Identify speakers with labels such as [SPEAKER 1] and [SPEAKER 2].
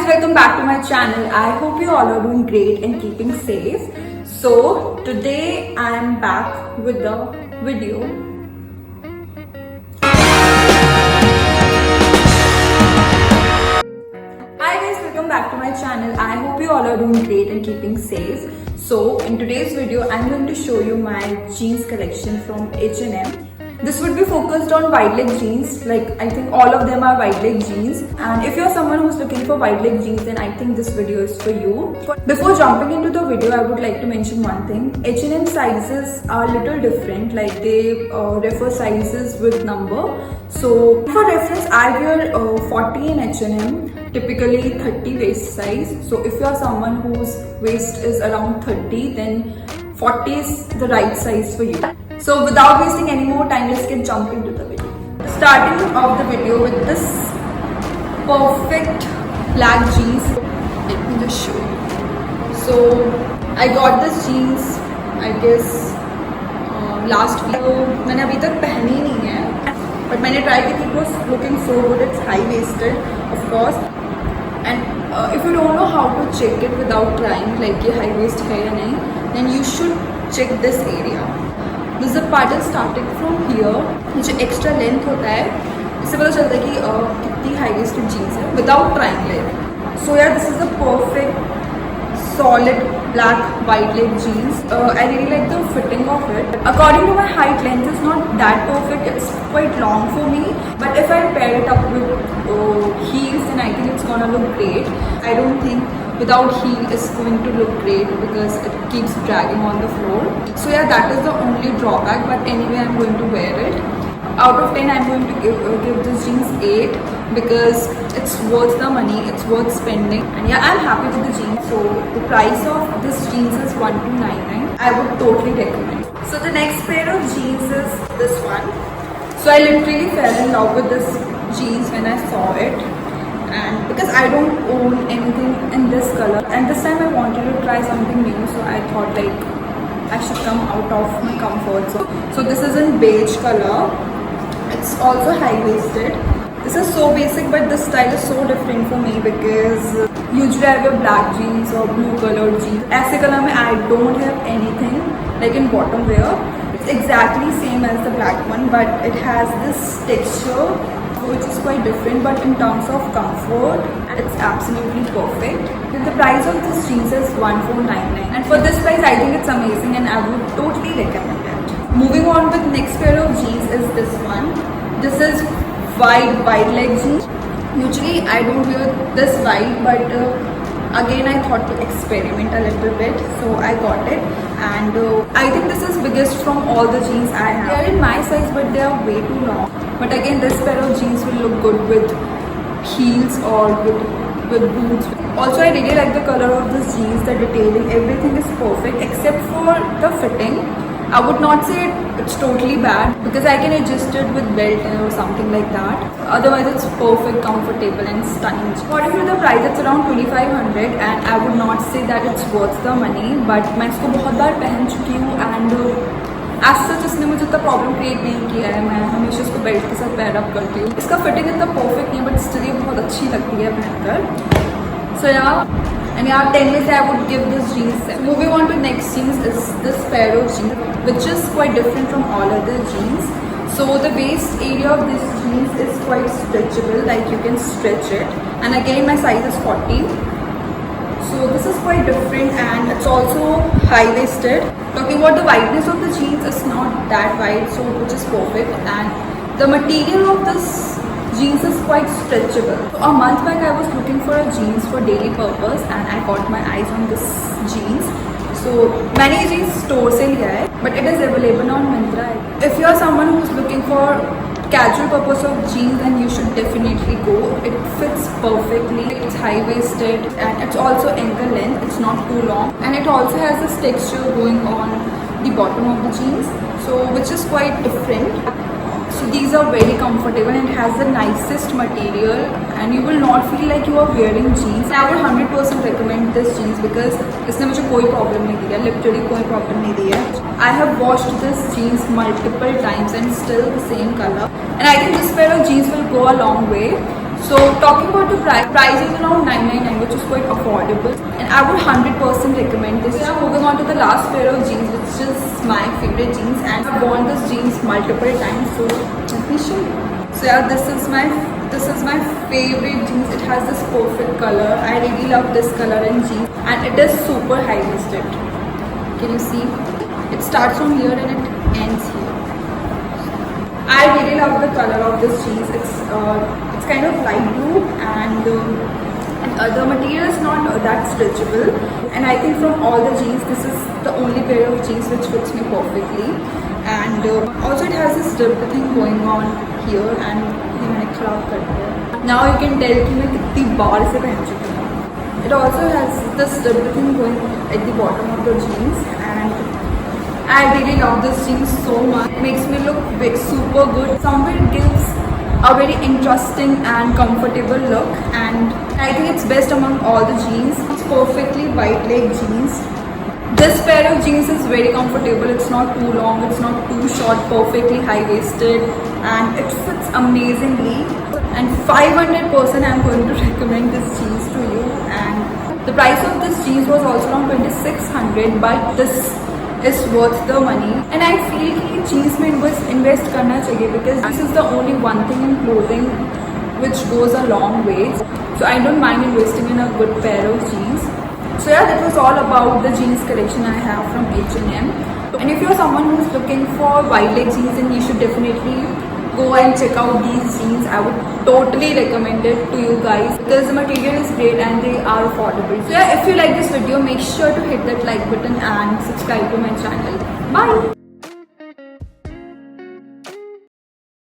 [SPEAKER 1] welcome back to my channel. I hope you all are doing great and keeping safe. So today I am back with the video. Hi guys, welcome back to my channel. I hope you all are doing great and keeping safe. So in today's video I'm going to show you my jeans collection from H&M. This would be focused on wide leg jeans, like I think all of them are wide leg jeans, and if you're someone who's looking for wide leg jeans, then I think this video is for you. Before jumping into the video, I would like to mention one thing. H&M sizes are a little different, like they refer sizes with number. So for reference, I wear 40 in H&M, typically 30 waist size. So if you're someone whose waist is around 30, then 40 is the right size for you. So without wasting any more time, let's get jump into the video. Starting off the video with this perfect black jeans. Let me just show you. So I got this jeans, I guess last week. तो मैंने अभी तक पहनी नहीं है, but मैंने try की थी. It was looking so good. It's high waisted, of course. And if you don't know how to check it without trying, like ये high waist है या नहीं, then you should check this area. This zip part is starting from here. ये जो extra length होता है, इससे पता चलता है कि कितनी high waisted jeans है without trying it. So yeah, this is a perfect solid black wide leg jeans. I really like the fitting of it. According to my height, length is not that perfect. It's quite long for me. But if I pair it up with heels, then I think it's gonna look great. I don't think without heel is going to look great because it keeps dragging on the floor. So yeah, that is the only drawback, but anyway I'm going to wear it. Out of 10 I'm going to give this jeans 8 because it's worth the money, it's worth spending, and yeah, I'm happy with the jeans. So the price of this jeans is 1299. I would totally recommend. So the next pair of jeans is this one. So I literally fell in love with this jeans when I saw it. And because I don't own anything in this color, and this time I wanted to try something new, so I thought like I should come out of my comfort zone. So this is in beige color. It's also high-waisted. This is so basic, but this style is so different for me because usually I wear black jeans or blue colored jeans. ऐसे color में I don't have anything like in bottom wear. It's exactly same as the black one, but it has this texture which is quite different, but in terms of comfort, it's absolutely perfect. The price of this jeans is 1499, and for this price I think it's amazing and I would totally recommend it. Moving on with next pair of jeans is this one. This is wide leg jeans. Usually I don't wear this wide, but again I thought to experiment a little bit, so I got it, and I think this is biggest from all the jeans I have. They are in my size, but they are way too long. But again, this pair of jeans will look good with heels or with boots. Also, I really like the color of this jeans, the detailing, everything is perfect except for the fitting. I would not say it's totally bad because I can adjust it with belt or something like that. Otherwise, it's perfect, comfortable and stunning. According to the price, it's around 2500, and I would not say that it's worth the money. But मैं इसको बहुत बार पहन चुकी हूँ, and as such इसने मुझे इतना problem create नहीं किया है. मैं हमेशा इसको बेल्ट के साथ पैर अप करती हूँ. इसका फिटिंग इतना परफेक्ट नहीं है, बट स्टिल ये बहुत अच्छी लगती है पहनकर. So yeah, and yeah, 10 में से I would give this jeans 7. Moving on to next jeans is this pair of jeans, which is quite different from all other jeans. So the waist area of this jeans is quite stretchable, like you can stretch it. And again, my size is 40. So this is quite different, and it's also high-waisted. Talking about the wideness of the jeans, it's not that wide, so which is perfect. And the material of this jeans is quite stretchable. So a month back I was looking for a jeans for daily purpose, and I got my eyes on this jeans. So many jeans store से लिया है, but it is available on Myntra. If you are someone who is looking for casual purpose of jeans, then you should definitely go. It fits perfectly. It's high-waisted and it's also ankle length. It's not too long, and it also has this texture going on the bottom of the jeans, so which is quite different. So these are very comfortable and it has the nicest material, and you will not feel like you are wearing jeans. I would 100% recommend this jeans because इसने मुझे कोई problem नहीं दिया, literally कोई problem नहीं दिया. I have washed this jeans multiple times and still the same color, and I think this pair of jeans will go a long way. So talking about the price is around 999, which is quite affordable, and I would 100% recommend this. Yeah, moving on to the last pair of jeans, which is my favorite jeans, and I've worn this jeans multiple times. So let me show you. So yeah, this is my favorite jeans. It has this perfect color. I really love this color in jeans, and it is super high waisted. Can you see? It starts from here and it ends here. I really love the color of this jeans. It's kind of light blue, and the material is not that stretchable. And I think from all the jeans, this is the only pair of jeans which fits me perfectly. And also it has this drip thing going on here, and ये मैंने खराब कर दिया. Now you can tell कि मैं कितनी बार से पहन चुकी हूँ. It also has this drip thing going at the bottom of the jeans, and I really love this jeans so much. It makes me look super good. Somewhere it gives a very interesting and comfortable look, and I think it's best among all the jeans. It's perfectly wide leg jeans. This pair of jeans is very comfortable. It's not too long, it's not too short, perfectly high waisted, and it fits amazingly. And 500% I'm going to recommend this jeans to you. And the price of this jeans was also around 2600, but this is worth the money. And I feel कि jeans में invest करना चाहिए, because this is the only one thing in clothing which goes a long way. So I don't mind investing in a good pair of jeans. So yeah, that was all about the jeans collection I have from H&M. And if you're someone who's looking for wide leg jeans, then you should definitely go and check out these jeans. I would totally recommend it to you guys, because the material is great and they are affordable. So yeah, if you like this video, make sure to hit that like button and subscribe to my channel. Bye!